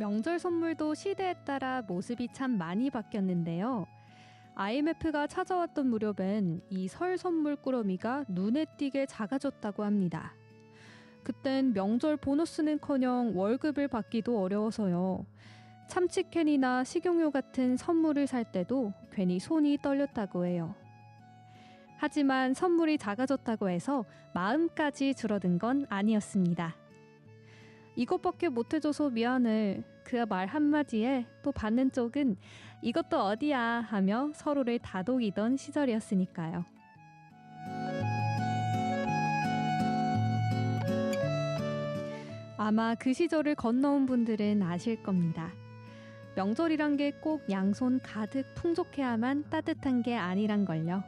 명절 선물도 시대에 따라 모습이 참 많이 바뀌었는데요. IMF가 찾아왔던 무렵엔 이 설 선물 꾸러미가 눈에 띄게 작아졌다고 합니다. 그땐 명절 보너스는커녕 월급을 받기도 어려워서요. 참치캔이나 식용유 같은 선물을 살 때도 괜히 손이 떨렸다고 해요. 하지만 선물이 작아졌다고 해서 마음까지 줄어든 건 아니었습니다. 이것밖에 못해줘서 미안해. 그 말 한마디에 또 받는 쪽은 이것도 어디야 하며 서로를 다독이던 시절이었으니까요. 아마 그 시절을 건너온 분들은 아실 겁니다. 명절이란 게 꼭 양손 가득 풍족해야만 따뜻한 게 아니란 걸요.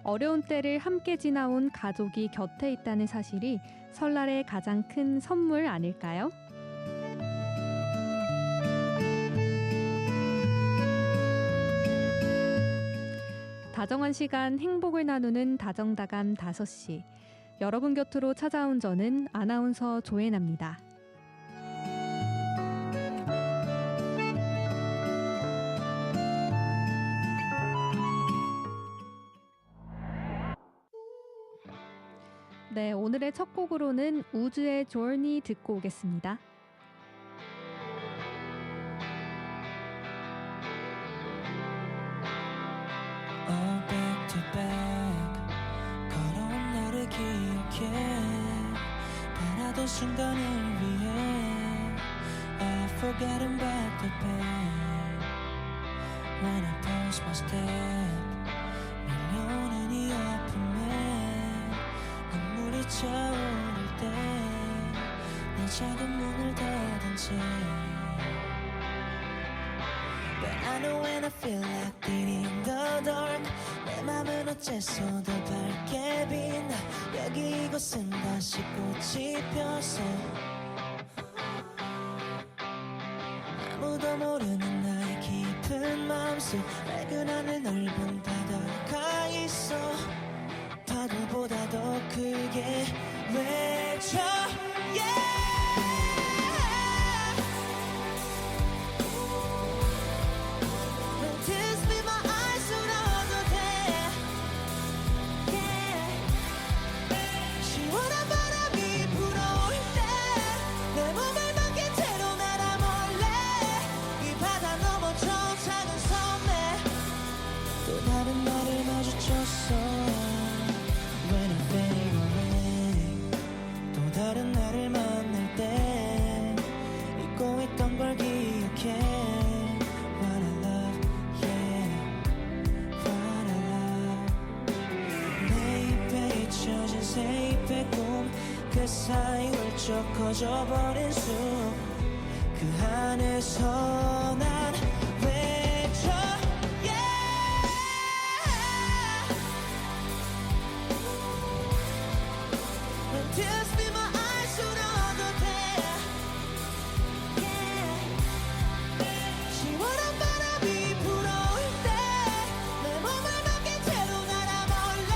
어려운 때를 함께 지나온 가족이 곁에 있다는 사실이 설날의 가장 큰 선물 아닐까요? 다정한 시간 행복을 나누는 다정다감 5시. 여러분 곁으로 찾아온 저는 아나운서 조혜나입니다. 네, 오늘의 첫 곡으로는 우주의 조니 듣고 오겠습니다. back to back 걸어온 너를 기억해 바라던 순간을 위해 I've forgotten about the pain When I pause my step 밀려오는 이 아픔에 눈물이 차오를 때 내 작은 문을 닫은 채 But I know when I feel like bleeding the dark 내 맘은 어째서 더 밝게 빛나 여기 이곳은 다시 꽃이 펴서 아무도 모르는 나의 깊은 마음속 맑은 하늘 넓은 바다가 있어 파도보다 더 크게 외쳐 yeah! When I fade away 또 다른 나를 만날 때 잊고 있던 걸 기억해 What I love, yeah What I love 내 입에 잊혀진 새잎의 꿈 그 사이 훌쩍 커져버린 숲 그 안에서 난 외쳐 Tears fill my eyes so the day 시원한 바람이 불어올 때 내 몸을 맡긴 채로 날아 몰래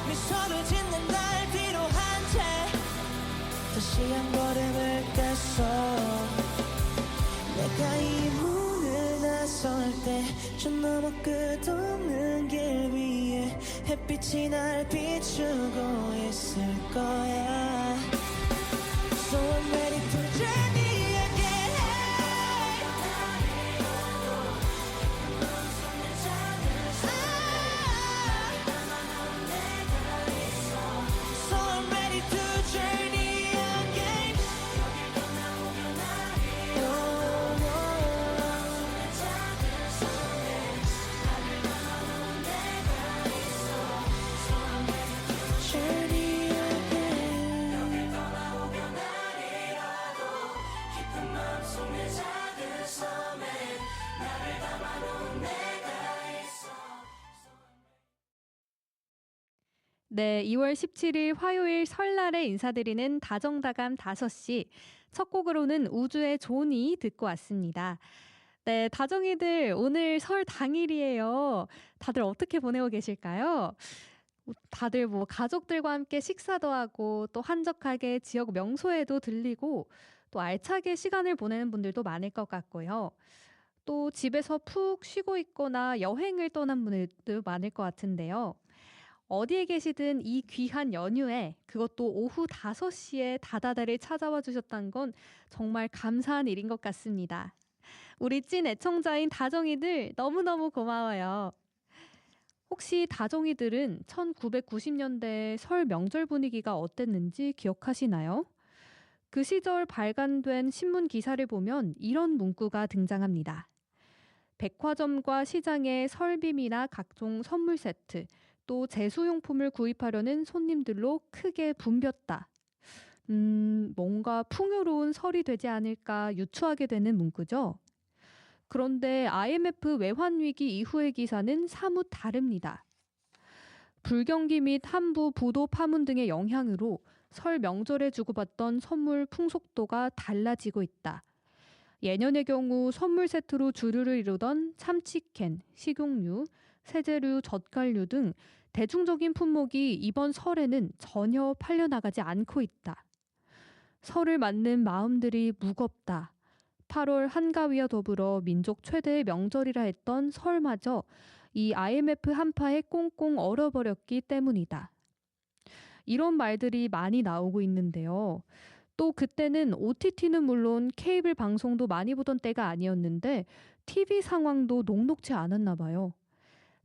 미소를 짓는 날 뒤로 한 채 다시 한 걸음을 뗐어 내가 이 문을 나설 때 저 너머 끝없는 길 위에 햇빛이 날 비추고 있을 거야 So I'm ready to journey again So I'm ready to journey again Journey again 네, 2월 17일 화요일 설날에 인사드리는 다정다감 5시. 첫 곡으로는 우주의 조니 듣고 왔습니다. 네, 다정이들 오늘 설 당일이에요. 다들 어떻게 보내고 계실까요? 다들 뭐 가족들과 함께 식사도 하고 또 한적하게 지역 명소에도 들리고 또 알차게 시간을 보내는 분들도 많을 것 같고요. 또 집에서 푹 쉬고 있거나 여행을 떠난 분들도 많을 것 같은데요. 어디에 계시든 이 귀한 연휴에 그것도 오후 5시에 다다다를 찾아와 주셨다는 건 정말 감사한 일인 것 같습니다. 우리 찐 애청자인 다정이들 너무너무 고마워요. 혹시 다정이들은 1990년대 설 명절 분위기가 어땠는지 기억하시나요? 그 시절 발간된 신문 기사를 보면 이런 문구가 등장합니다. 백화점과 시장의 설빔이나 각종 선물 세트, 또 제수용품을 구입하려는 손님들로 크게 붐볐다. 뭔가 풍요로운 설이 되지 않을까 유추하게 되는 문구죠. 그런데 IMF 외환위기 이후의 기사는 사뭇 다릅니다. 불경기 및 한부 부도 파문 등의 영향으로 설 명절에 주고받던 선물 풍속도가 달라지고 있다. 예년의 경우 선물 세트로 주류를 이루던 참치캔, 식용유, 세제류, 젓갈류 등 대중적인 품목이 이번 설에는 전혀 팔려나가지 않고 있다. 설을 맞는 마음들이 무겁다. 8월 한가위와 더불어 민족 최대의 명절이라 했던 설마저 이 IMF 한파에 꽁꽁 얼어버렸기 때문이다. 이런 말들이 많이 나오고 있는데요. 또 그때는 OTT는 물론 케이블 방송도 많이 보던 때가 아니었는데 TV 상황도 녹록지 않았나 봐요.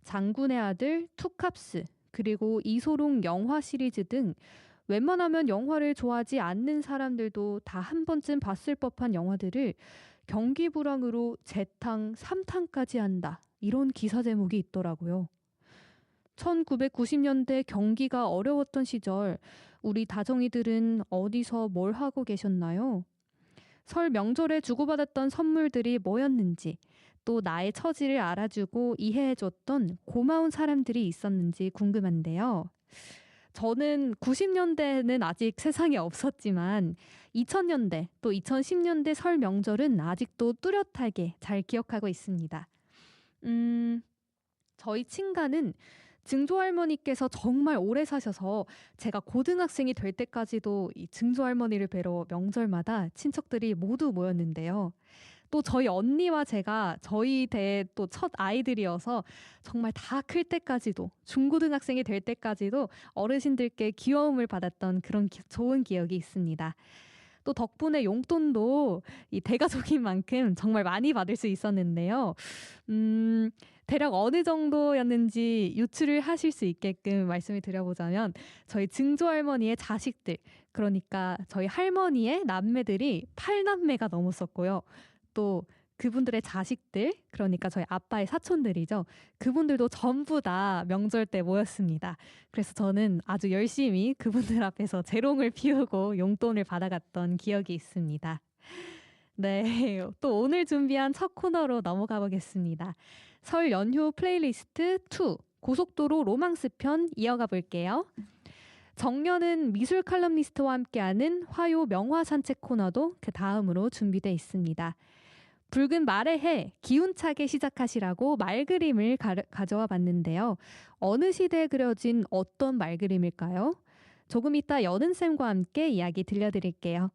장군의 아들, 투캅스, 그리고 이소룡 영화 시리즈 등 웬만하면 영화를 좋아하지 않는 사람들도 다 한 번쯤 봤을 법한 영화들을 경기 불황으로 재탕, 3탕까지 한다. 이런 기사 제목이 있더라고요. 1990년대 경기가 어려웠던 시절 우리 다정이들은 어디서 뭘 하고 계셨나요? 설 명절에 주고받았던 선물들이 뭐였는지, 또 나의 처지를 알아주고 이해해줬던 고마운 사람들이 있었는지 궁금한데요. 저는 90년대에는 아직 세상에 없었지만 2000년대 또 2010년대 설 명절은 아직도 뚜렷하게 잘 기억하고 있습니다. 저희 친가는 증조할머니께서 정말 오래 사셔서 제가 고등학생이 될 때까지도 이 증조할머니를 뵈러 명절마다 친척들이 모두 모였는데요. 또 저희 언니와 제가 저희 대 또 첫 아이들이어서 정말 다 클 때까지도 중고등학생이 될 때까지도 어르신들께 귀여움을 받았던 그런 좋은 기억이 있습니다. 또 덕분에 용돈도 이 대가족인 만큼 정말 많이 받을 수 있었는데요. 대략 어느 정도였는지 유추를 하실 수 있게끔 말씀을 드려보자면 저희 증조할머니의 자식들, 그러니까 저희 할머니의 남매들이 8남매가 넘었었고요. 또 그분들의 자식들, 그러니까 저희 아빠의 사촌들이죠. 그분들도 전부 다 명절 때 모였습니다. 그래서 저는 아주 열심히 그분들 앞에서 재롱을 피우고 용돈을 받아갔던 기억이 있습니다. 네, 또 오늘 준비한 첫 코너로 넘어가 보겠습니다. 설 연휴 플레이리스트 2, 고속도로 로망스 편 이어가 볼게요. 정년은 미술 칼럼니스트와 함께하는 화요 명화 산책 코너도 그 다음으로 준비되어 있습니다. 붉은 말의 해, 기운차게 시작하시라고 말그림을 가져와 봤는데요. 어느 시대에 그려진 어떤 말그림일까요? 조금 이따 여든쌤과 함께 이야기 들려드릴게요.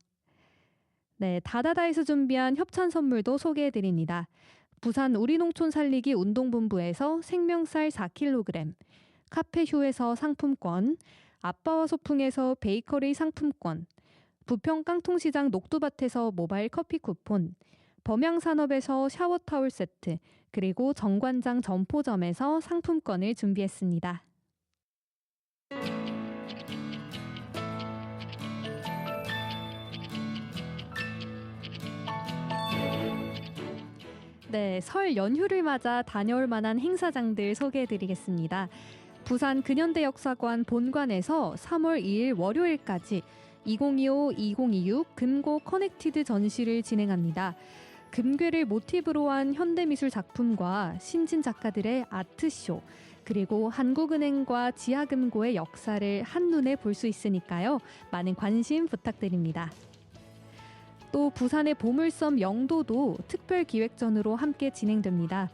네, 다다다에서 준비한 협찬 선물도 소개해드립니다. 부산 우리농촌 살리기 운동본부에서 생명쌀 4kg, 카페휴에서 상품권, 아빠와 소풍에서 베이커리 상품권, 부평 깡통시장 녹두밭에서 모바일 커피 쿠폰, 범양산업에서 샤워타올 세트, 그리고 정관장 점포점에서 상품권을 준비했습니다. 네, 설 연휴를 맞아 다녀올 만한 행사장들 소개해드리겠습니다. 부산 근현대 역사관 본관에서 3월 2일 월요일까지 2025-2026 금고 커넥티드 전시를 진행합니다. 금괴를 모티브로 한 현대미술 작품과 신진 작가들의 아트쇼, 그리고 한국은행과 지하금고의 역사를 한눈에 볼 수 있으니까요. 많은 관심 부탁드립니다. 또 부산의 보물섬 영도도 특별기획전으로 함께 진행됩니다.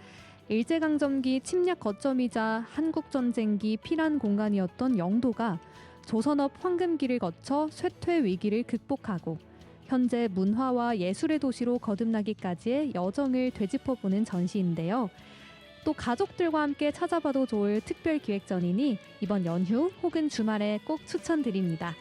일제강점기 침략 거점이자 한국전쟁기 피난 공간이었던 영도가 조선업 황금기를 거쳐 쇠퇴 위기를 극복하고 현재 문화와 예술의 도시로 거듭나기까지의 여정을 되짚어보는 전시인데요. 또 가족들과 함께 찾아봐도 좋을 특별 기획전이니 이번 연휴 혹은 주말에 꼭 추천드립니다.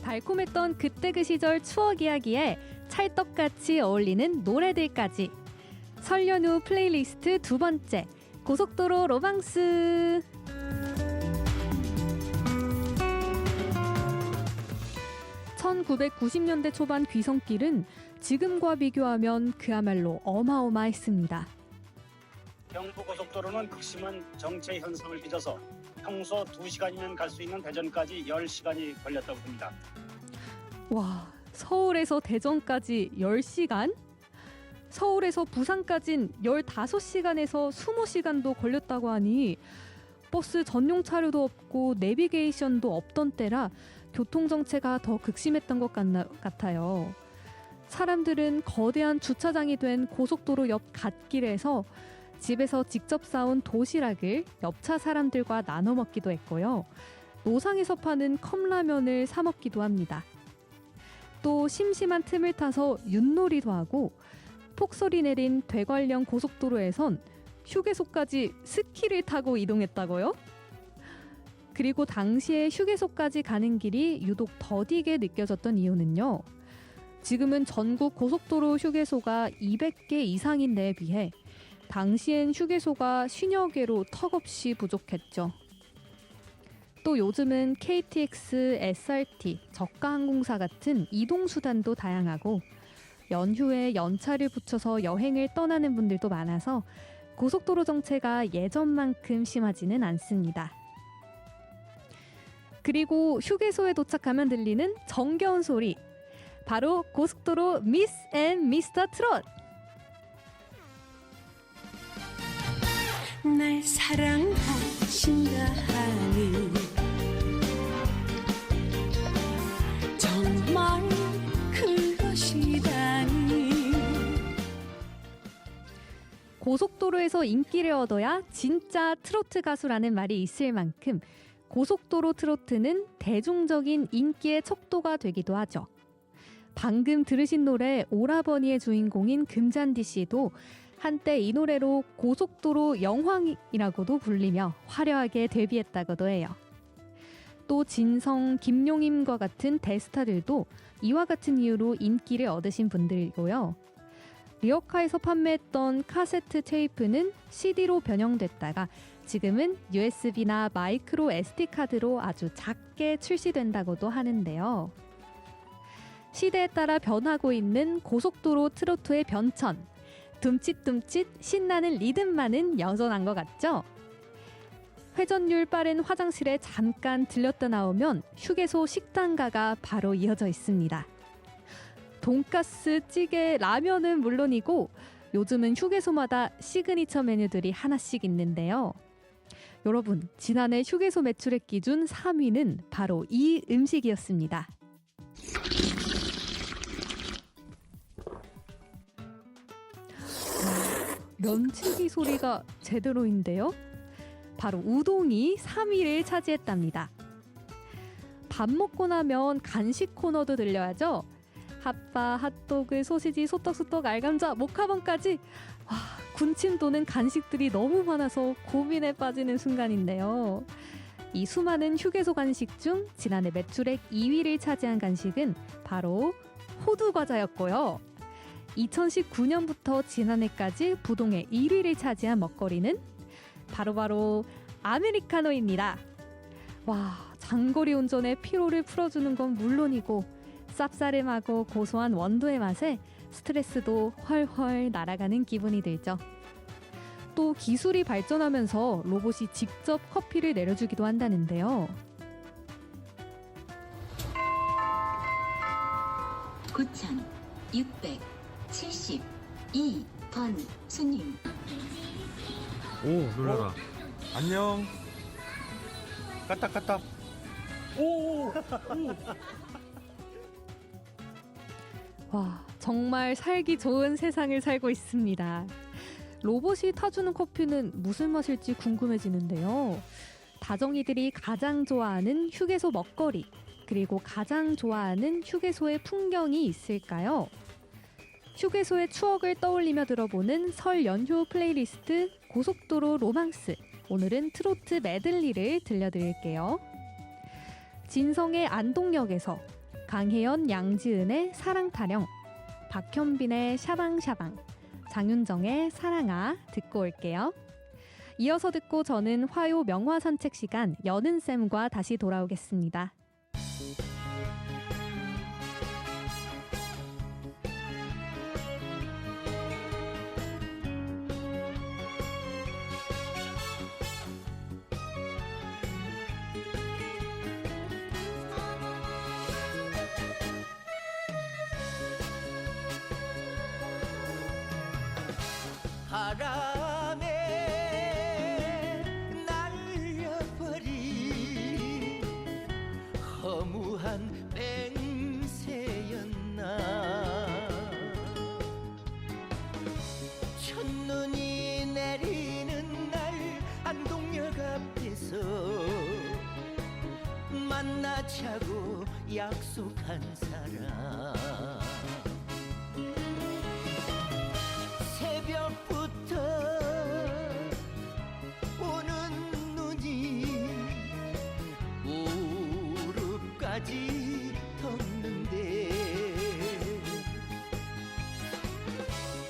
달콤했던 그때 그 시절 추억 이야기에 찰떡같이 어울리는 노래들까지. 설 연휴 플레이리스트 두 번째, 고속도로 로망스. (1990년대) 초반 귀성길은 지금과 비교하면 그야말로 어마어마했습니다. 경부고속도로는 극심한 정체 현상을 빚어서 평소 2시간이면 갈 수 있는 대전까지 10시간이 걸렸다고 합니다. 와, 서울에서 대전까지 10시간? 서울에서 부산까진 15시간에서 20시간도 걸렸다고 하니 버스 전용 차로도 없고 내비게이션도 없던 때라 교통정체가 더 극심했던 것 같아요. 사람들은 거대한 주차장이 된 고속도로 옆 갓길에서 집에서 직접 싸온 도시락을 옆차 사람들과 나눠 먹기도 했고요. 노상에서 파는 컵라면을 사 먹기도 합니다. 또 심심한 틈을 타서 윷놀이도 하고 폭설이 내린 대관령 고속도로에선 휴게소까지 스키를 타고 이동했다고요? 그리고 당시에 휴게소까지 가는 길이 유독 더디게 느껴졌던 이유는요. 지금은 전국 고속도로 휴게소가 200개 이상인 데에 비해 당시엔 휴게소가 50여 개로 턱없이 부족했죠. 또 요즘은 KTX, SRT, 저가항공사 같은 이동수단도 다양하고 연휴에 연차를 붙여서 여행을 떠나는 분들도 많아서 고속도로 정체가 예전만큼 심하지는 않습니다. 그리고 휴게소에 도착하면 들리는 정겨운 소리, 바로 고속도로 미스 앤 미스터 트롯! 날 사랑하신다 하니 정말 그것이다니. 고속도로에서 인기를 얻어야 진짜 트로트 가수라는 말이 있을 만큼 고속도로 트로트는 대중적인 인기의 척도가 되기도 하죠. 방금 들으신 노래 오라버니의 주인공인 금잔디 씨도 한때 이 노래로 고속도로 영황이라고도 불리며 화려하게 데뷔했다고도 해요. 또 진성, 김용임과 같은 대스타들도 이와 같은 이유로 인기를 얻으신 분들이고요. 리어카에서 판매했던 카세트 테이프는 CD로 변형됐다가 지금은 USB나 마이크로 SD카드로 아주 작게 출시된다고도 하는데요. 시대에 따라 변하고 있는 고속도로 트로트의 변천. 둠칫둠칫 신나는 리듬만은 여전한 것 같죠? 회전율 빠른 화장실에 잠깐 들렸다 나오면 휴게소 식당가가 바로 이어져 있습니다. 돈가스, 찌개, 라면은 물론이고 요즘은 휴게소마다 시그니처 메뉴들이 하나씩 있는데요. 여러분, 지난해 휴게소 매출액 기준 3위는 바로 이 음식이었습니다. 면치기 소리가 제대로인데요. 바로 우동이 3위를 차지했답니다. 밥 먹고 나면 간식 코너도 들려야죠. 핫바, 핫도그, 소시지, 소떡소떡, 알감자, 모카번까지. 와, 군침 도는 간식들이 너무 많아서 고민에 빠지는 순간인데요. 이 수많은 휴게소 간식 중 지난해 매출액 2위를 차지한 간식은 바로 호두 과자였고요. 2019년부터 지난해까지 부동의 1위를 차지한 먹거리는 바로 아메리카노입니다. 와, 장거리 운전의 피로를 풀어주는 건 물론이고 쌉싸름하고 고소한 원두의 맛에 스트레스도 훨훨 날아가는 기분이 들죠. 또 기술이 발전하면서 로봇이 직접 커피를 내려주기도 한다는데요. (9,672번) 손님. 오, 놀라라. 안녕. 까딱까딱. 오. 와, 정말 살기 좋은 세상을 살고 있습니다. 로봇이 타주는 커피는 무슨 맛일지 궁금해지는데요. 다정이들이 가장 좋아하는 휴게소 먹거리, 그리고 가장 좋아하는 휴게소의 풍경이 있을까요? 휴게소의 추억을 떠올리며 들어보는 설 연휴 플레이리스트 고속도로 로망스. 오늘은 트로트 메들리를 들려드릴게요. 진성의 안동역에서, 강혜연 양지은의 사랑타령, 박현빈의 샤방샤방, 장윤정의 사랑아 듣고 올게요. 이어서 듣고 저는 화요 명화 산책 시간 연은쌤과 다시 돌아오겠습니다. 바람에 날려버린 허무한 맹세였나. 첫눈이 내리는 날 안동역 앞에서 만나자고 약속한 사람. 새벽부터 오는 눈이 무릎까지 덮는데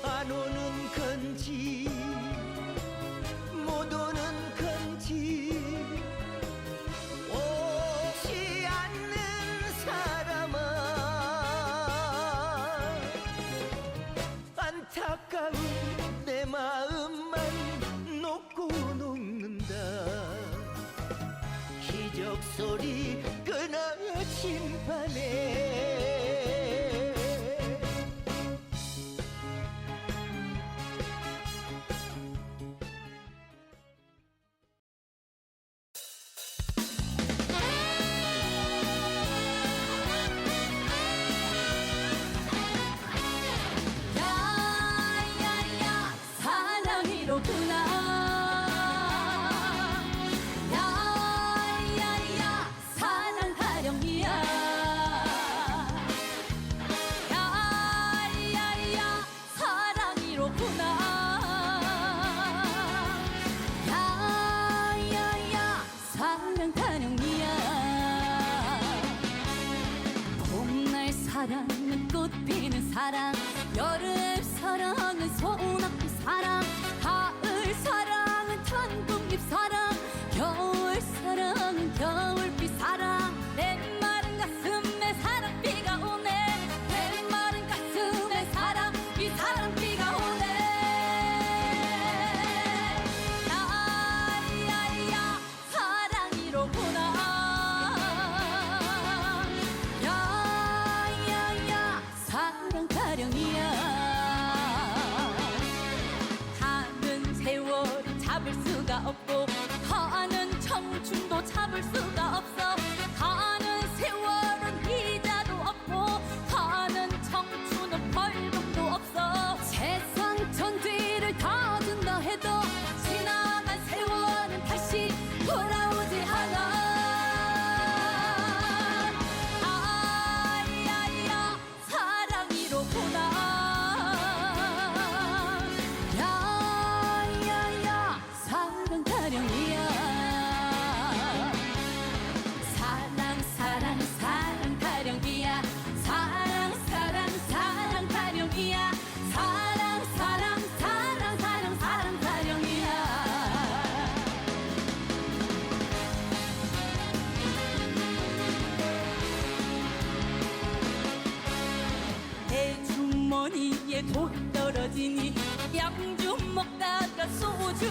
안 오는 건지 못 오는 건지 오지 않는 사람아 안타까운 내 마음만 녹고 녹는다. 기적 소리 끊어진 밤에 야야야 사랑이로구나. 야야야 사랑 타령이야. 야야야 사랑이로구나. 야야야 사랑 타령이야. 봄날 사랑은 꽃 피는 사랑, 여름 사랑은 손 아픈 사랑, 가을 사랑은 단풍잎 사랑, 겨울 사랑은 겨울비 사랑. 내 마른 가슴에 사랑비가 오네. 내 마른 가슴에 사랑비 사랑비가 오네. 야야야 사랑이로구나. 야야야 사랑 타령이야. 가는 세월은 잡을 수가 없고 가는 청춘도 잡을 수가 없어. 가는 세월은 이자도 없고 가는 청춘은 벌금도 없어. 세상 천지를 다 준다 해도 지나간 세월은 다시 돌아오지 않아. 아야야 사랑이로구나. 야야야 사랑 타령이야. 사랑 사랑 사랑 타령이야. 사랑 사랑 사랑 타령이야. 사랑 사랑 사랑 사랑 사랑 타령이야. 내 주머니에 돈 떨어지니 양주 먹다가 소주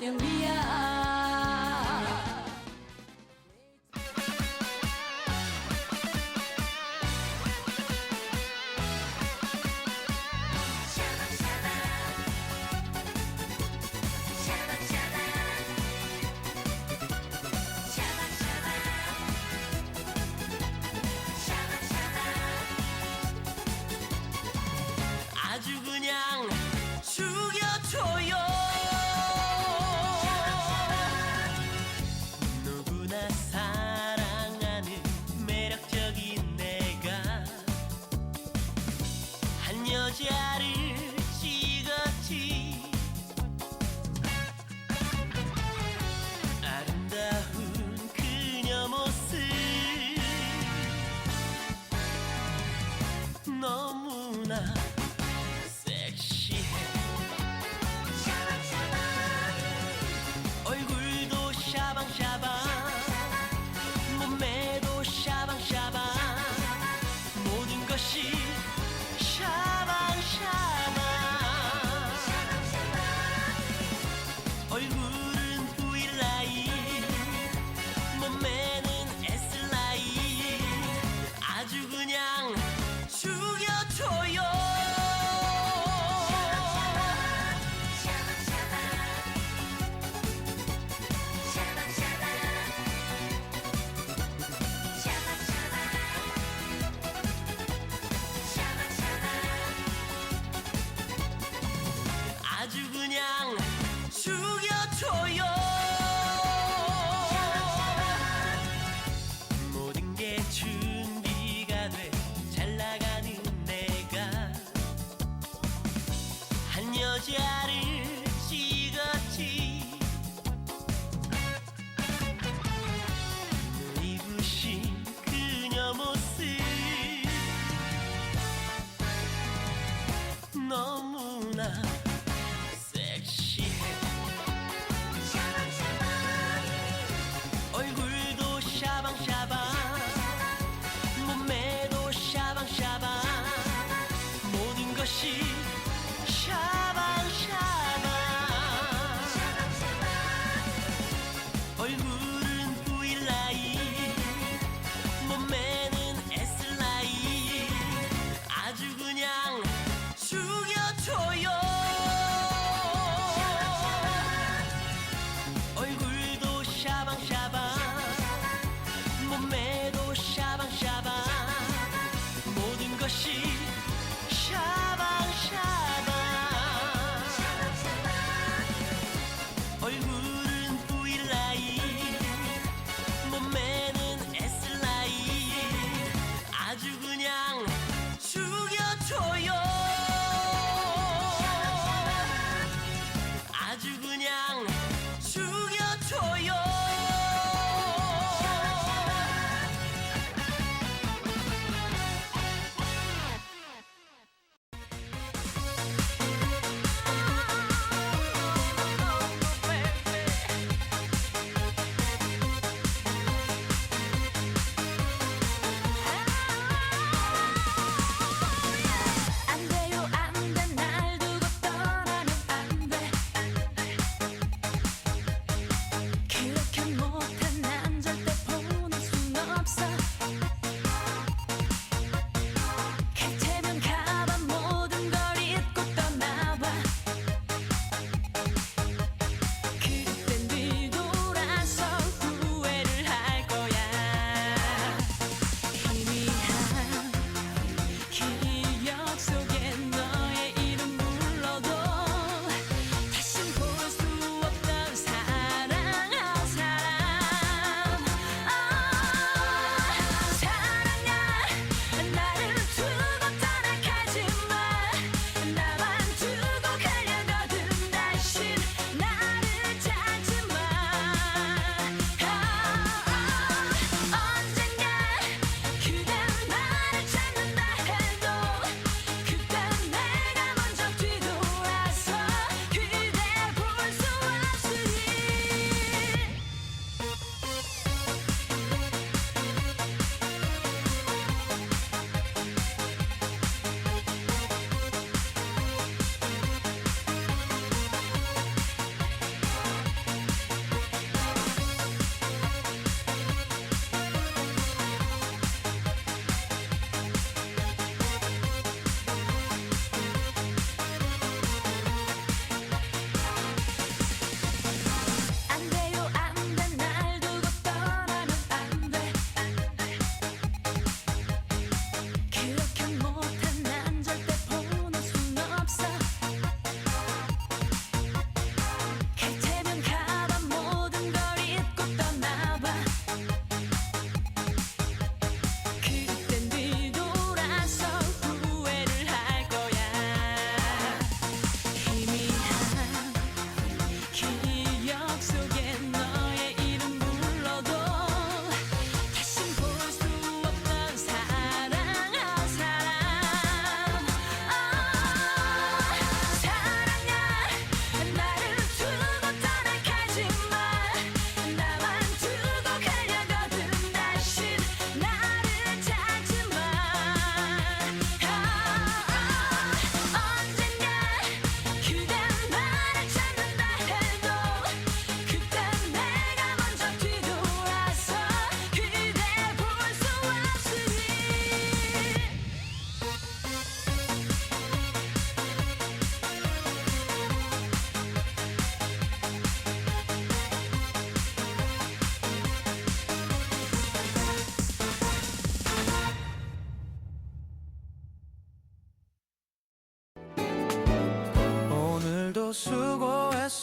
타령이야. 아주 그냥 죽여줘요. 누구나 사랑하는 매력적인 내가 한 여자를 찍었지. 아름다운 그녀 모습 너무나 섹시해. 얼굴도 샤방샤방 몸매도 샤방샤방 모든 것이 샤방샤방. 얼굴은 V라인 몸매는 S라인 아주 그냥 죽여줘요.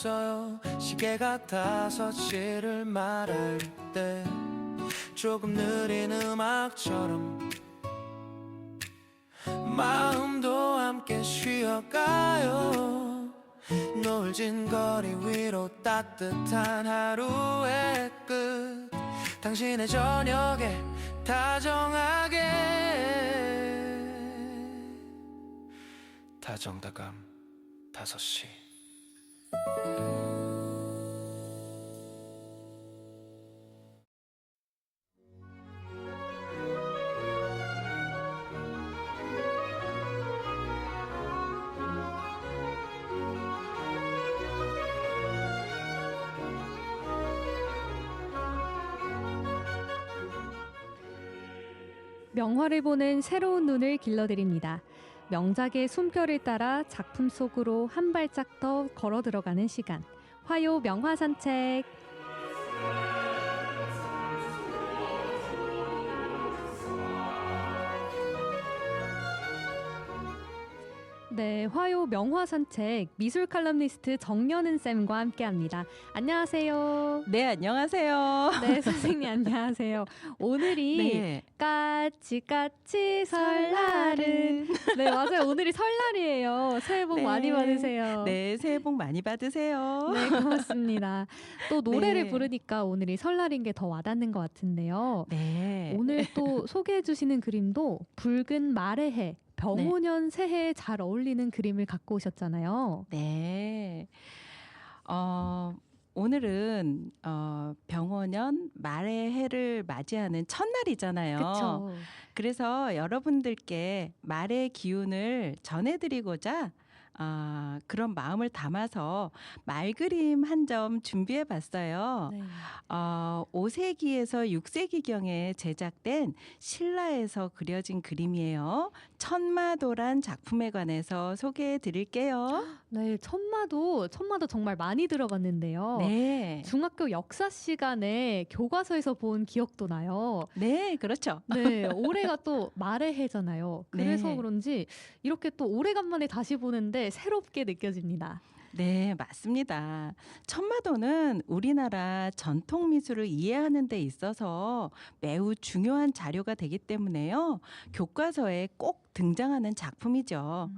없어요. 시계가 5시를 말할 때 조금 느린 음악처럼 마음도 함께 쉬어가요. 노을진 거리 위로 따뜻한 하루의 끝, 당신의 저녁에 다정하게 다정다감 5시. 명화를 보는 새로운 눈을 길러드립니다. 명작의 숨결을 따라 작품 속으로 한 발짝 더 걸어 들어가는 시간. 화요 명화 산책. 네, 화요 명화 산책 미술 칼럼니스트 정연은 쌤과 함께합니다. 안녕하세요. 네, 안녕하세요. 네, 선생님 안녕하세요. 오늘이 네. 까치까치 설날은 네, 맞아요. 오늘이 설날이에요. 새해 복 네. 많이 받으세요. 네, 새해 복 많이 받으세요. 네, 고맙습니다. 또 노래를 네. 부르니까 오늘이 설날인 게 더 와닿는 것 같은데요. 네. 오늘 또 소개해 주시는 그림도 붉은 말의 해, 병오년 새해에 잘 어울리는 그림을 갖고 오셨잖아요. 네. 오늘은 병원년 말의 해를 맞이하는 첫날이잖아요. 그렇죠. 그래서 여러분들께 말의 기운을 전해드리고자 그런 마음을 담아서 말그림 한 점 준비해 봤어요. 네. 5세기에서 6세기경에 제작된 신라에서 그려진 그림이에요. 천마도란 작품에 관해서 소개해 드릴게요. 네, 천마도 정말 많이 들어봤는데요. 네. 중학교 역사 시간에 교과서에서 본 기억도 나요. 네, 그렇죠. 네, 올해가 또 말의 해잖아요. 그래서 네. 그런지 이렇게 또 오래간만에 다시 보는데 새롭게 느껴집니다. 네, 맞습니다. 천마도는 우리나라 전통 미술을 이해하는 데 있어서 매우 중요한 자료가 되기 때문에요. 교과서에 꼭 등장하는 작품이죠.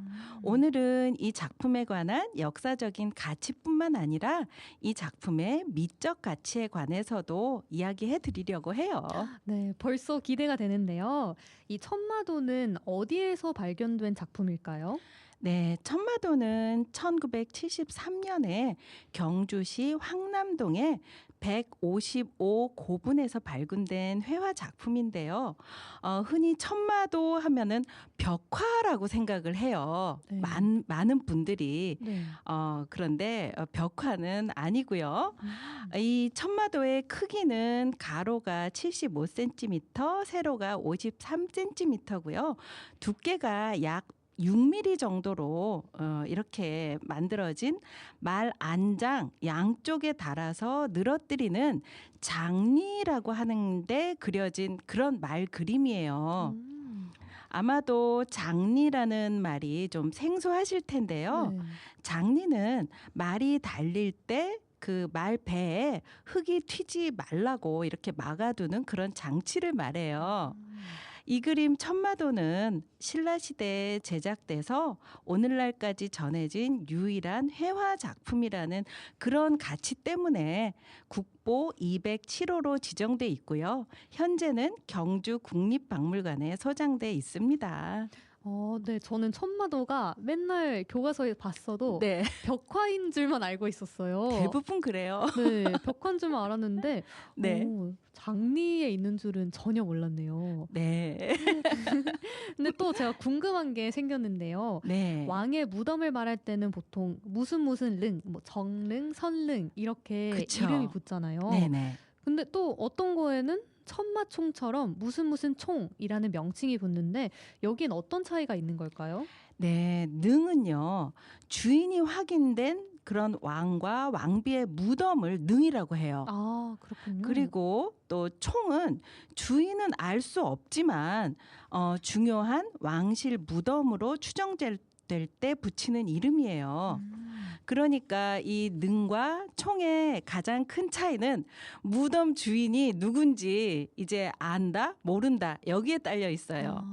오늘은 이 작품에 관한 역사적인 가치뿐만 아니라 이 작품의 미적 가치에 관해서도 이야기해 드리려고 해요. 네, 벌써 기대가 되는데요. 이 천마도는 어디에서 발견된 작품일까요? 네, 천마도는 1973년에 경주시 황남동의 155 고분에서 발굴된 회화 작품인데요. 흔히 천마도 하면은 벽화라고 생각을 해요. 네. 많은 분들이. 네. 그런데 벽화는 아니고요. 이 천마도의 크기는 가로가 75cm, 세로가 53cm고요. 두께가 약 6mm 정도로 이렇게 만들어진 말 안장 양쪽에 달아서 늘어뜨리는 장리라고 하는데 그려진 그런 말 그림이에요. 아마도 장리라는 말이 좀 생소하실 텐데요. 네. 장리는 말이 달릴 때 그 말 배에 흙이 튀지 말라고 이렇게 막아두는 그런 장치를 말해요. 이 그림 천마도는 신라시대에 제작돼서 오늘날까지 전해진 유일한 회화 작품이라는 그런 가치 때문에 국보 207호로 지정돼 있고요. 현재는 경주 국립박물관에 소장돼 있습니다. 네, 저는 천마도가 맨날 교과서에 봤어도 네, 벽화인 줄만 알고 있었어요. 대부분 그래요. 네, 벽화인 줄만 알았는데 네. 장리에 있는 줄은 전혀 몰랐네요. 네. 근데 또 제가 궁금한 게 생겼는데요. 네. 왕의 무덤을 말할 때는 보통 무슨 릉, 뭐 정릉, 선릉 이렇게 그쵸. 이름이 붙잖아요. 네네. 근데 또 어떤 거에는 천마총처럼 무슨 총이라는 명칭이 붙는데 여긴 어떤 차이가 있는 걸까요? 네, 능은요. 주인이 확인된 그런 왕과 왕비의 무덤을 능이라고 해요. 아, 그렇군요. 그리고 또 총은 주인은 알 수 없지만 중요한 왕실 무덤으로 추정될 때 붙이는 이름이에요. 그러니까 이 능과 총의 가장 큰 차이는 무덤 주인이 누군지 이제 안다, 모른다 여기에 딸려 있어요.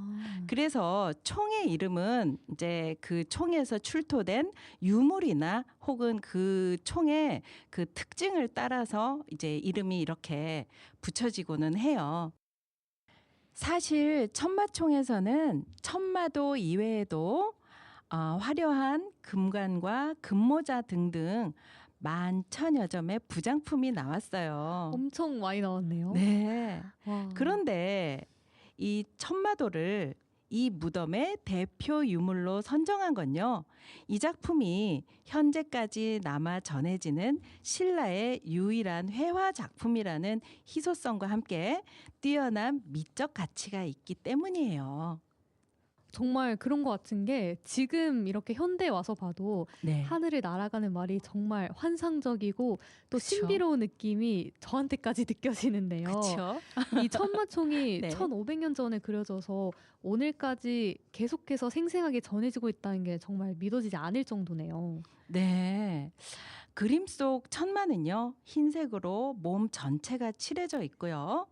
그래서 총의 이름은 이제 그 총에서 출토된 유물이나 혹은 그 총의 그 특징을 따라서 이제 이름이 이렇게 붙여지고는 해요. 사실 천마총에서는 천마도 이외에도 화려한 금관과 금모자 등등 11,000여 점의 부장품이 나왔어요. 엄청 많이 나왔네요. 네. 와. 그런데 이 천마도를 이 무덤의 대표 유물로 선정한 건요. 이 작품이 현재까지 남아 전해지는 신라의 유일한 회화 작품이라는 희소성과 함께 뛰어난 미적 가치가 있기 때문이에요. 정말 그런 것 같은 게 지금 이렇게 현대에 와서 봐도 네. 하늘을 날아가는 말이 정말 환상적이고 또 그쵸. 신비로운 느낌이 저한테까지 느껴지는데요. 그렇죠. 이 천마총이 네. 1500년 전에 그려져서 오늘까지 계속해서 생생하게 전해지고 있다는 게 정말 믿어지지 않을 정도네요. 네. 그림 속 천마는요. 흰색으로 몸 전체가 칠해져 있고요.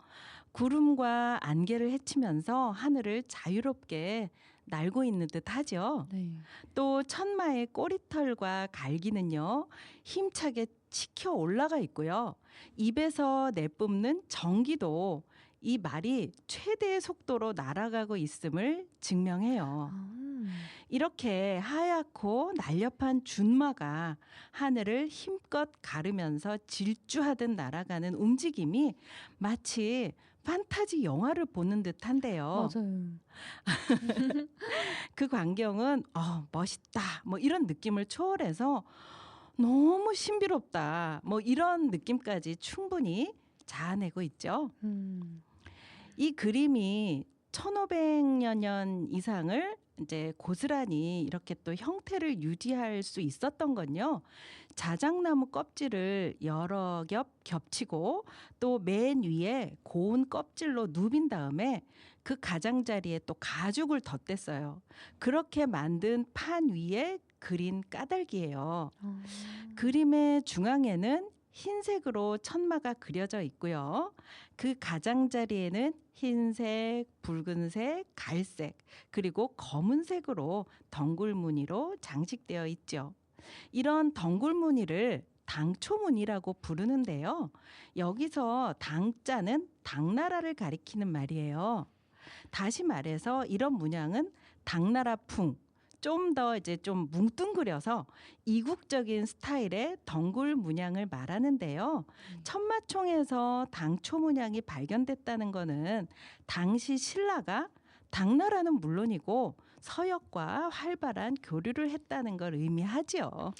구름과 안개를 헤치면서 하늘을 자유롭게 날고 있는 듯 하죠. 네. 또 천마의 꼬리털과 갈기는요. 힘차게 치켜 올라가 있고요. 입에서 내뿜는 전기도 이 말이 최대의 속도로 날아가고 있음을 증명해요. 이렇게 하얗고 날렵한 준마가 하늘을 힘껏 가르면서 질주하듯 날아가는 움직임이 마치 판타지 영화를 보는 듯한데요. 맞아요. 그 광경은 멋있다 뭐 이런 느낌을 초월해서 너무 신비롭다 뭐 이런 느낌까지 충분히 자아내고 있죠. 이 그림이 1500여 년 이상을 이제 고스란히 이렇게 또 형태를 유지할 수 있었던 건요. 자작나무 껍질을 여러 겹 겹치고 또 맨 위에 고운 껍질로 누빈 다음에 그 가장자리에 또 가죽을 덧댔어요. 그렇게 만든 판 위에 그린 까닭이에요. 그림의 중앙에는 흰색으로 천마가 그려져 있고요. 그 가장자리에는 흰색, 붉은색, 갈색, 그리고 검은색으로 덩굴 무늬로 장식되어 있죠. 이런 덩굴 무늬를 당초무늬라고 부르는데요. 여기서 당자는 당나라를 가리키는 말이에요. 다시 말해서 이런 문양은 당나라풍, 좀 더 이제 좀 뭉뚱그려서 이국적인 스타일의 덩굴 문양을 말하는데요. 천마총에서 당초 문양이 발견됐다는 거는 당시 신라가 당나라는 물론이고 서역과 활발한 교류를 했다는 걸 의미하죠.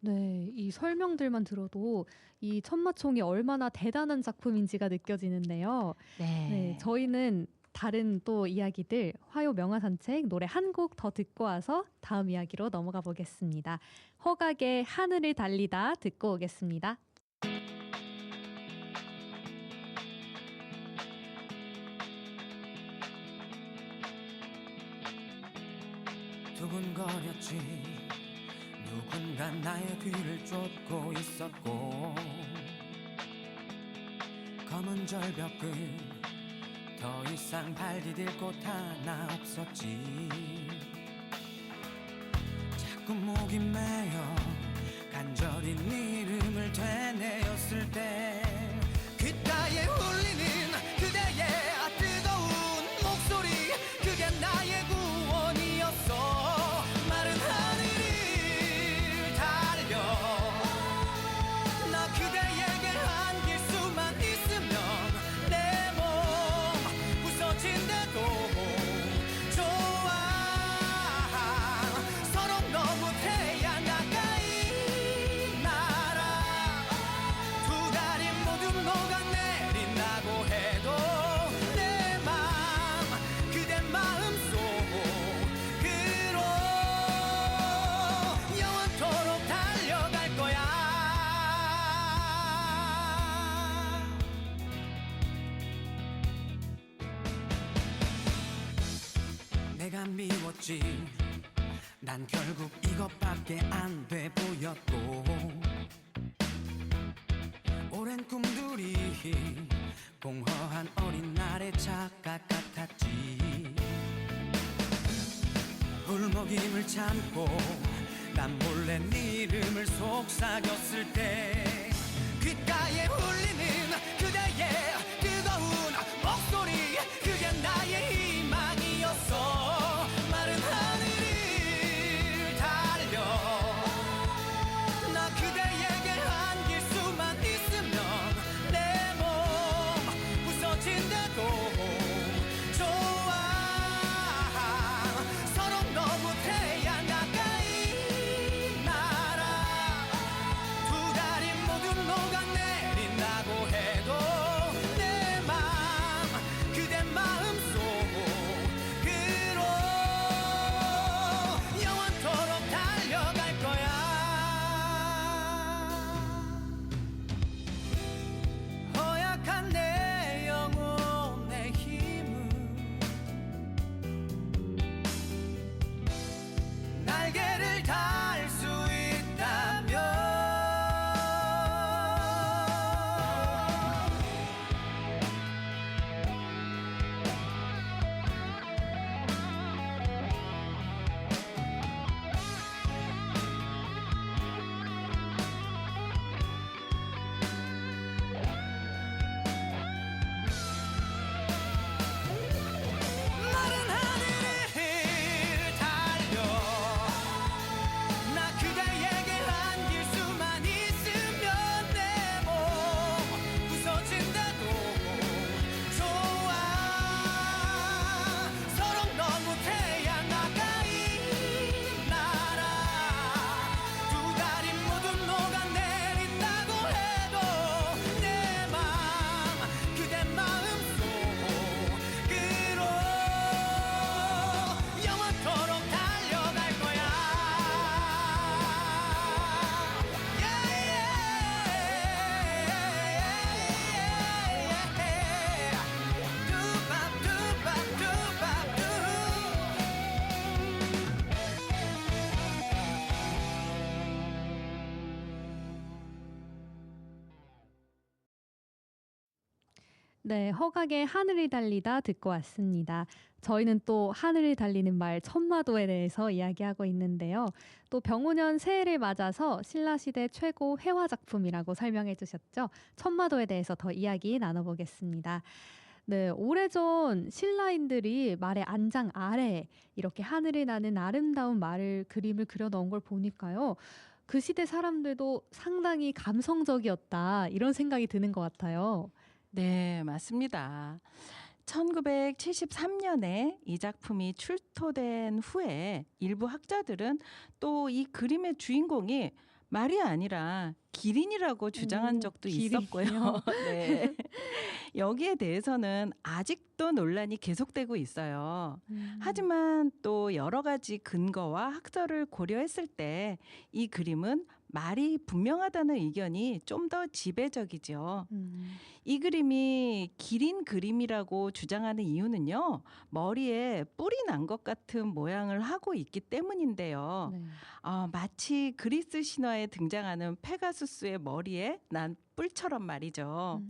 네, 이 설명들만 들어도 이 천마총이 얼마나 대단한 작품인지가 느껴지는데요. 네, 저희는 다른 또 이야기들 화요 명화산책 노래 한 곡 더 듣고 와서 다음 이야기로 넘어가 보겠습니다. 허각의 하늘을 달리다 듣고 오겠습니다. 두근거렸지. 누군가 나의 뒤를 쫓고 있었고 검은 절벽 끝 더 이상 발 디딜 곳 하나 없었지. 자꾸 목이 메여 간절히 네 이름을 되뇌었을 때 귓가에 울리는 그대의 뜨거운 목소리, 그게 나의 구원이었어. 마른 하늘을 달려 나 그대에게 안길 수만 있으면 내 몸 부서진대도 좋아. 서로 너무 태양 가까이 날아. 두 다리 모두 녹아내린다고 해도 내 맘 그대 마음속으로 영원토록 달려갈 거야. 내가 미웠지. 난 결국 이것밖에 안 돼 보였고 오랜 꿈들이 공허한 어린 날의 착각 같았지. 울먹임을 참고 난 몰래 네 이름을 속삭였을 때 귓가에 울리는 그대의 뜨거운 목소리, 그게 나의 희망이었어. 마른 하늘을 달려 나 그대에게 안길 수만 있으면 내 몸 부서진대도 좋아. 서로 너무 태양 가까이 날아 두 다리 모두 녹아내린다고 해도 내 맘 그대 마음속으로 영원토록 달려갈 거야. 허약한 내 영혼의 힘을 날개를 달 수 있다면 마른 하늘을 달려 나 그대에게 안길 수만 있으면 내 몸 부서진대도 좋아. 서로 너무 태양 가까이 날아 두 다리 모두 녹아내린다고 해도 내 맘 그대 마음속으로 영원토록 달려갈 거야. 두밥 두밥 두밥 두. 네, 허각의 하늘이 달리다 듣고 왔습니다. 저희는 또 하늘이 달리는 말 천마도에 대해서 이야기하고 있는데요. 또 병오년 새해를 맞아서 신라시대 최고 회화 작품이라고 설명해 주셨죠. 천마도에 대해서 더 이야기 나눠보겠습니다. 네, 오래전 신라인들이 말의 안장 아래에 이렇게 하늘이 나는 아름다운 말을 그림을 그려 넣은 걸 보니까요. 그 시대 사람들도 상당히 감성적이었다 이런 생각이 드는 것 같아요. 네, 맞습니다. 1973년에 이 작품이 출토된 후에 일부 학자들은 또 이 그림의 주인공이 말이 아니라 기린이라고 주장한 적도 있었고요. 기린이요? 네. 여기에 대해서는 아직도 논란이 계속되고 있어요. 하지만 또 여러 가지 근거와 학설을 고려했을 때 이 그림은 말이 분명하다는 의견이 좀 더 지배적이죠. 이 그림이 기린 그림이라고 주장하는 이유는요. 머리에 뿔이 난 것 같은 모양을 하고 있기 때문인데요. 네. 마치 그리스 신화에 등장하는 페가수스의 머리에 난 뿔처럼 말이죠.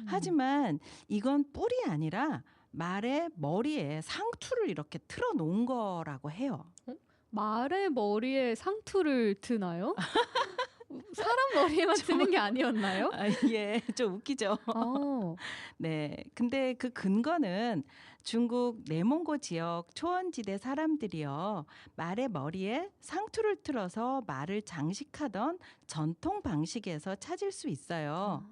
하지만 이건 뿔이 아니라 말의 머리에 상투를 이렇게 틀어놓은 거라고 해요. 말의 머리에 상투를 드나요? 사람 머리에만 드는 게 아니었나요? 예, 좀 웃기죠. 네, 근데 그 근거는 중국 내몽고 지역 초원지대 사람들이요. 말의 머리에 상투를 틀어서 말을 장식하던 전통 방식에서 찾을 수 있어요.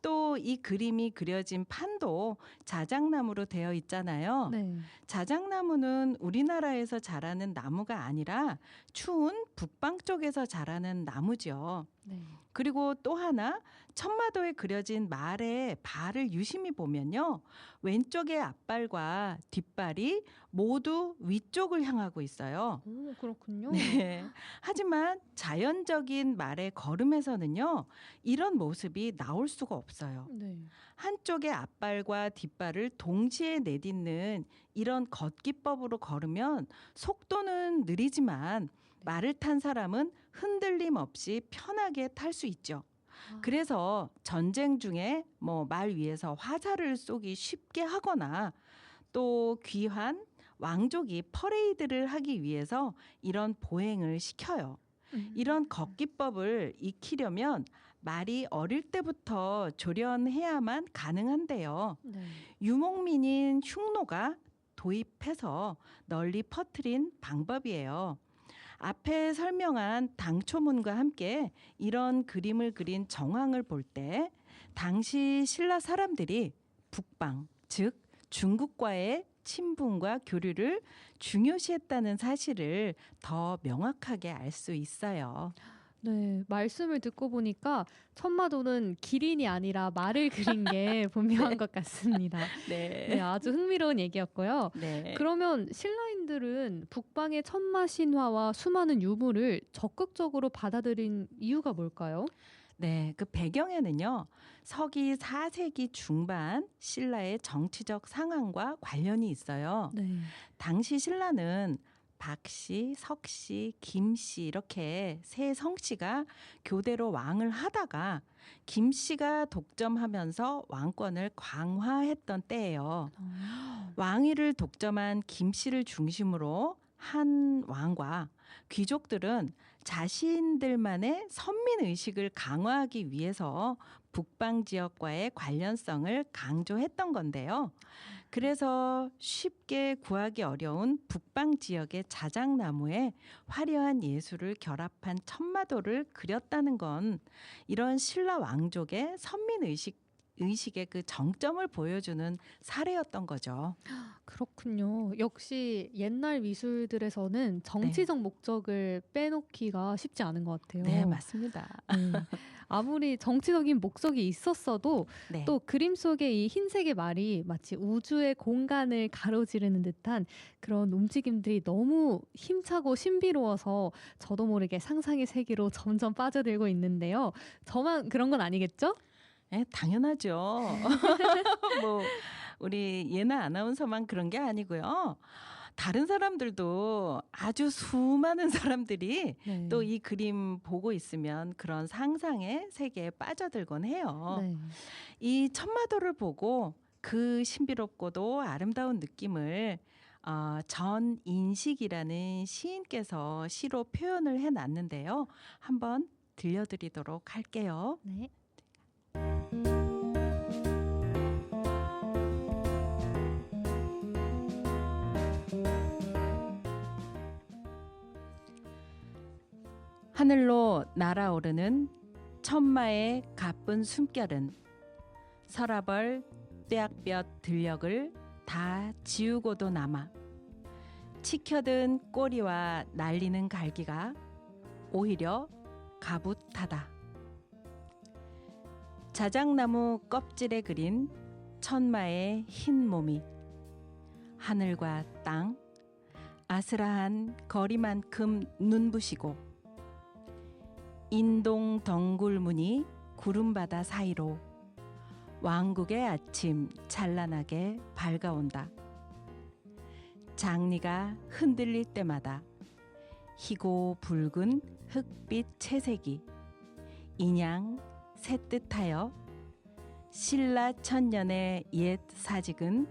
또 이 그림이 그려진 판도 자작나무로 되어 있잖아요. 네. 자작나무는 우리나라에서 자라는 나무가 아니라 추운 북방 쪽에서 자라는 나무죠. 네. 그리고 또 하나 천마도에 그려진 말의 발을 유심히 보면요. 왼쪽의 앞발과 뒷발이 모두 위쪽을 향하고 있어요. 오, 그렇군요. 네. 하지만 자연적인 말의 걸음에서는요. 이런 모습이 나올 수가 없어요. 네. 한쪽의 앞발과 뒷발을 동시에 내딛는 이런 걷기법으로 걸으면 속도는 느리지만 말을 탄 사람은 흔들림 없이 편하게 탈 수 있죠. 아. 그래서 전쟁 중에 뭐 말 위에서 화살을 쏘기 쉽게 하거나 또 귀한 왕족이 퍼레이드를 하기 위해서 이런 보행을 시켜요. 이런 걷기법을 익히려면 말이 어릴 때부터 조련해야만 가능한데요. 네. 유목민인 흉노가 도입해서 널리 퍼뜨린 방법이에요. 앞에 설명한 당초문과 함께 이런 그림을 그린 정황을 볼 때 당시 신라 사람들이 북방, 즉 중국과의 친분과 교류를 중요시했다는 사실을 더 명확하게 알 수 있어요. 네, 말씀을 듣고 보니까 천마도는 기린이 아니라 말을 그린 게 분명한 것 같습니다. 네, 아주 흥미로운 얘기였고요. 네. 그러면 신라인들은 북방의 천마 신화와 수많은 유물을 적극적으로 받아들인 이유가 뭘까요? 네, 그 배경에는요. 서기 4세기 중반 신라의 정치적 상황과 관련이 있어요. 네. 당시 신라는 박씨, 석씨, 김씨 이렇게 세 성씨가 교대로 왕을 하다가 김씨가 독점하면서 왕권을 강화했던 때예요. 왕위를 독점한 김씨를 중심으로 한 왕과 귀족들은 자신들만의 선민 의식을 강화하기 위해서 북방 지역과의 관련성을 강조했던 건데요. 그래서 쉽게 구하기 어려운 북방 지역의 자작나무에 화려한 예술을 결합한 천마도를 그렸다는 건 이런 신라 왕족의 선민 의식의 그 정점을 보여주는 사례였던 거죠. 그렇군요. 역시 옛날 미술들에서는 정치적 목적을 빼놓기가 쉽지 않은 것 같아요. 네, 맞습니다. 네. 아무리 정치적인 목적이 있었어도 네. 또 그림 속의 이 흰색의 말이 마치 우주의 공간을 가로지르는 듯한 그런 움직임들이 너무 힘차고 신비로워서 저도 모르게 상상의 세계로 점점 빠져들고 있는데요. 저만 그런 건 아니겠죠? 네, 당연하죠. 뭐 우리 예나 아나운서만 그런 게 아니고요. 다른 사람들도 아주 수많은 사람들이 네. 또 이 그림 보고 있으면 그런 상상의 세계에 빠져들곤 해요. 네. 이 천마도를 보고 그 신비롭고도 아름다운 느낌을 전인식이라는 시인께서 시로 표현을 해놨는데요. 한번 들려드리도록 할게요. 네. 하늘로 날아오르는 천마의 가쁜 숨결은 서라벌 뙤약볕 들녘을 다 지우고도 남아 치켜든 꼬리와 날리는 갈기가 오히려 가붓하다. 자작나무 껍질에 그린 천마의 흰 몸이 하늘과 땅, 아스라한 거리만큼 눈부시고 인동 덩굴무늬 구름바다 사이로 왕국의 아침 찬란하게 밝아온다. 장리가 흔들릴 때마다 희고 붉은 흑빛 채색이 인양 새뜻하여 신라 천년의 옛 사직은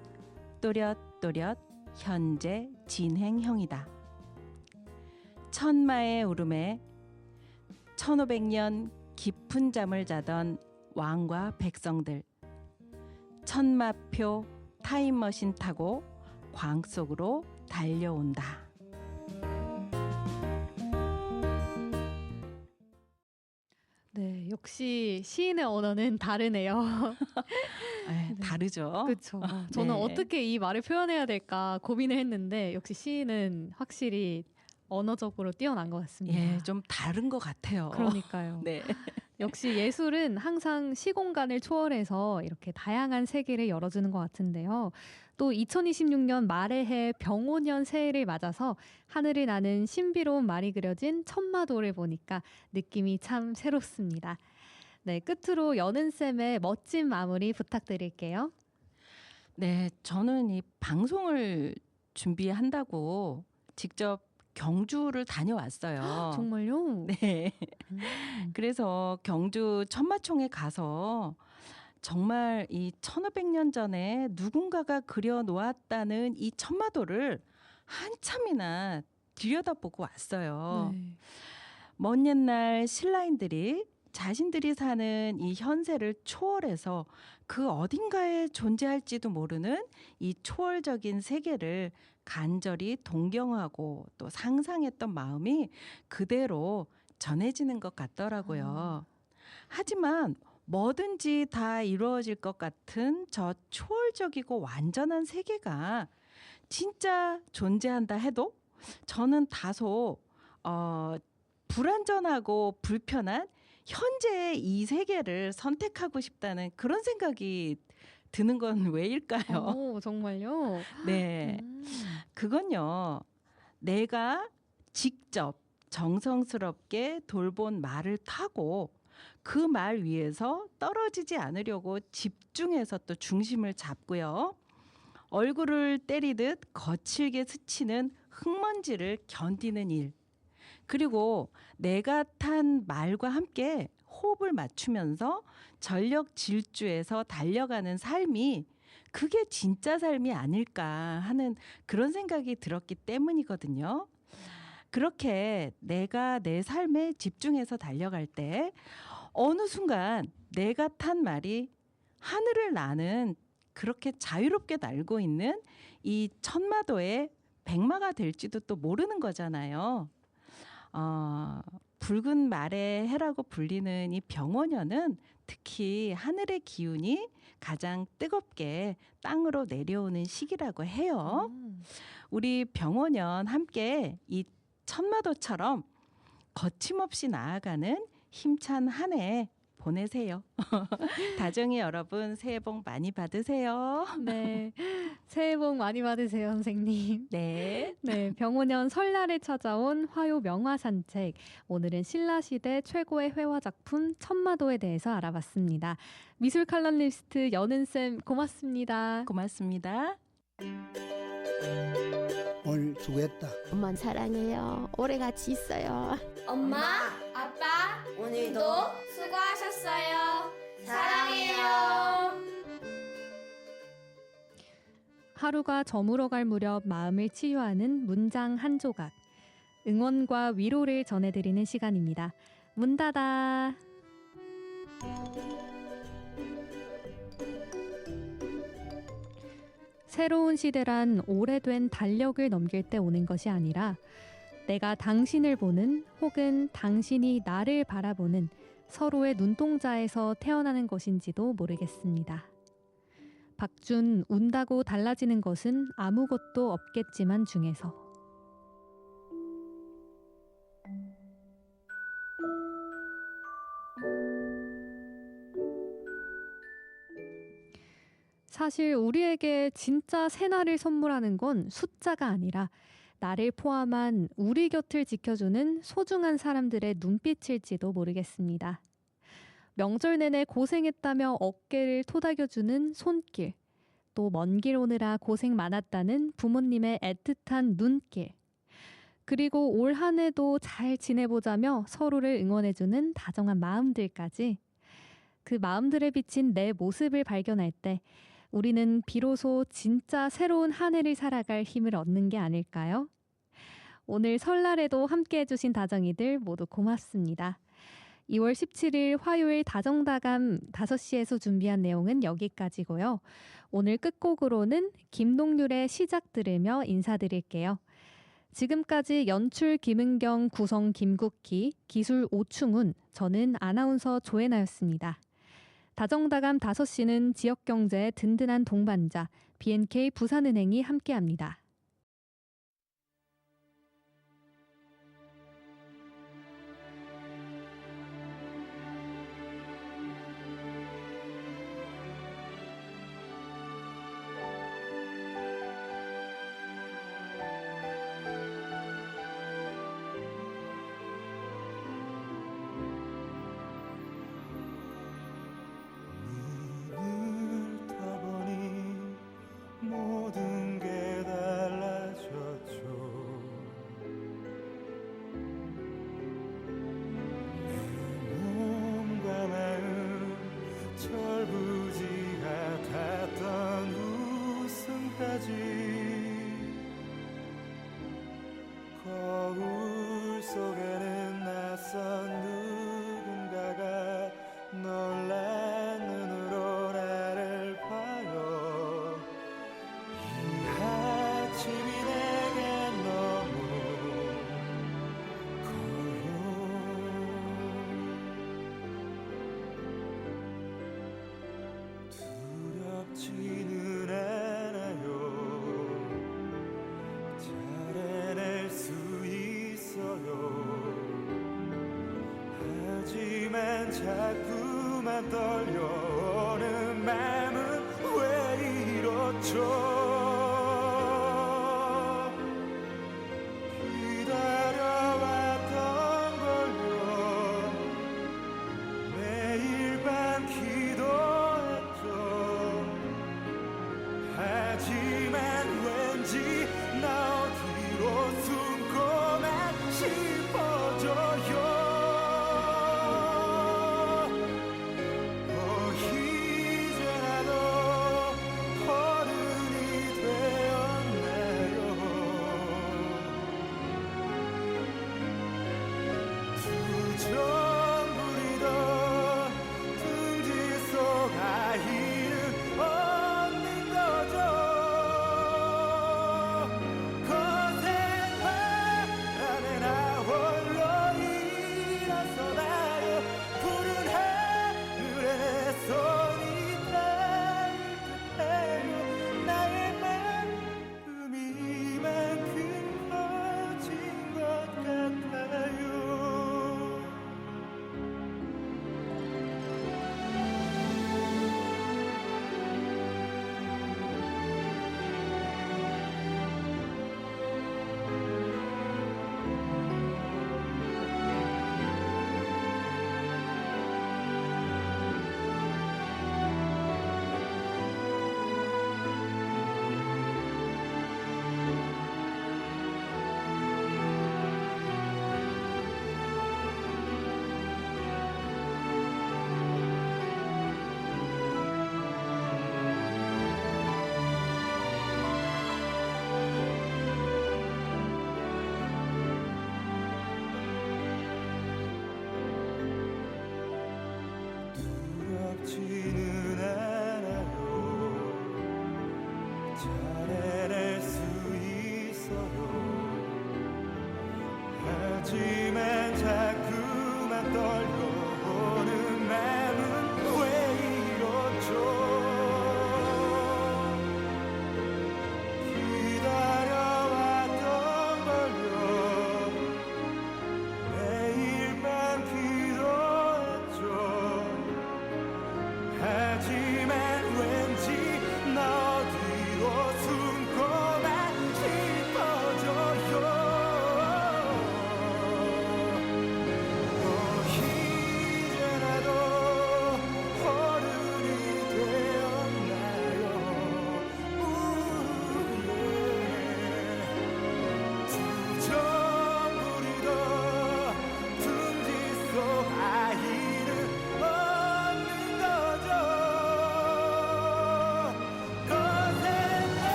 또렷또렷 현재 진행형이다. 천마의 울음에 1500년 깊은 잠을 자던 왕과 백성들, 천마표 타임머신 타고 광 속으로 달려온다. 네, 역시 시인의 언어는 다르네요. 네. 다르죠. 그렇죠. 저는 네. 어떻게 이 말을 표현해야 될까 고민을 했는데 역시 시인은 확실히 언어적으로 뛰어난 것 같습니다. 예, 좀 다른 것 같아요. 그러니까요. 네. 역시 예술은 항상 시공간을 초월해서 이렇게 다양한 세계를 열어주는 것 같은데요. 또 2026년 말의 해 병오년 새해를 맞아서 하늘을 나는 신비로운 말이 그려진 천마도를 보니까 느낌이 참 새롭습니다. 네, 끝으로 연은쌤의 멋진 마무리 부탁드릴게요. 네, 저는 이 방송을 준비한다고 직접 경주를 다녀왔어요. 정말요? 네. 음. 그래서 경주 천마총에 가서 정말 이 1500년 전에 누군가가 그려 놓았다는 이 천마도를 한참이나 들여다보고 왔어요. 네. 먼 옛날 신라인들이 자신들이 사는 이 현세를 초월해서 그 어딘가에 존재할지도 모르는 이 초월적인 세계를 간절히 동경하고 또 상상했던 마음이 그대로 전해지는 것 같더라고요. 하지만 뭐든지 다 이루어질 것 같은 저 초월적이고 완전한 세계가 진짜 존재한다 해도 저는 다소 불안전하고 불편한 현재의 이 세계를 선택하고 싶다는 그런 생각이 드는 건 왜일까요? 오, 정말요? 네. 그건요. 내가 직접 정성스럽게 돌본 말을 타고 그 말 위에서 떨어지지 않으려고 집중해서 또 중심을 잡고요. 얼굴을 때리듯 거칠게 스치는 흙먼지를 견디는 일. 그리고 내가 탄 말과 함께 호흡을 맞추면서 전력 질주해서 달려가는 삶이 그게 진짜 삶이 아닐까 하는 그런 생각이 들었기 때문이거든요. 그렇게 내가 내 삶에 집중해서 달려갈 때 어느 순간 내가 탄 말이 하늘을 나는 그렇게 자유롭게 날고 있는 이 천마도의 백마가 될지도 또 모르는 거잖아요. 붉은 말의 해라고 불리는 이 병원년은 특히 하늘의 기운이 가장 뜨겁게 땅으로 내려오는 시기라고 해요. 우리 병원년 함께 이 천마도처럼 거침없이 나아가는 힘찬 한 해 보내세요. 다정이 여러분 새해 복 많이 받으세요. 네. 새해 복 많이 받으세요, 선생님. 네. 네, 병오년 설날에 찾아온 화요 명화 산책. 오늘은 신라시대 최고의 회화 작품 천마도에 대해서 알아봤습니다. 미술 칼럼니스트 연은쌤 고맙습니다. 고맙습니다. 오늘 수고했다. 엄마 사랑해요. 오래 같이 있어요. 엄마, 아빠, 오늘도 수고하셨어요. 사랑해요. 하루가 저물어갈 무렵 마음을 치유하는 문장 한 조각. 응원과 위로를 전해드리는 시간입니다. 문 닫아. 새로운 시대란 오래된 달력을 넘길 때 오는 것이 아니라 내가 당신을 보는 혹은 당신이 나를 바라보는 서로의 눈동자에서 태어나는 것인지도 모르겠습니다. 박준, 운다고 달라지는 것은 아무것도 없겠지만 중에서. 사실 우리에게 진짜 새날을 선물하는 건 숫자가 아니라 나를 포함한 우리 곁을 지켜주는 소중한 사람들의 눈빛일지도 모르겠습니다. 명절 내내 고생했다며 어깨를 토닥여주는 손길, 또 먼 길 오느라 고생 많았다는 부모님의 애틋한 눈길, 그리고 올 한 해도 잘 지내보자며 서로를 응원해주는 다정한 마음들까지, 그 마음들에 비친 내 모습을 발견할 때 우리는 비로소 진짜 새로운 한 해를 살아갈 힘을 얻는 게 아닐까요? 오늘 설날에도 함께 해주신 다정이들 모두 고맙습니다. 2월 17일 화요일 다정다감 5시에서 준비한 내용은 여기까지고요. 오늘 끝곡으로는 김동률의 시작 들으며 인사드릴게요. 지금까지 연출 김은경, 구성 김국희, 기술 오충훈, 저는 아나운서 조혜나였습니다. 다정다감 5시는 지역경제의 든든한 동반자 B&K 부산은행이 함께합니다. 거울 속에는 낯선 누군가가 놀란 눈으로 나를 봐요. 이 아침이 내게 너무 두렵지는 않아요. 잘해낼 수 있어요. 하지만 자꾸만 떨려오는 마음은 왜 이렇죠? 기다려왔던 걸요. 매일 밤 기도했죠. 하지만 왠지 나 어디로 숨고만 싶어져요. 이제 나도 어른이 되었나요? 투정 부리던 둥지 속 아이는 없는 거죠. 거센 바람에 나 홀로 일어서나요. 푸른 하늘에 내 손이 닿을 듯해요. 나의 마음이 이만큼 커진 것 같아요. 두렵지는 않아요. 잘해낼 수 있어요. 하지만 자꾸만 떨려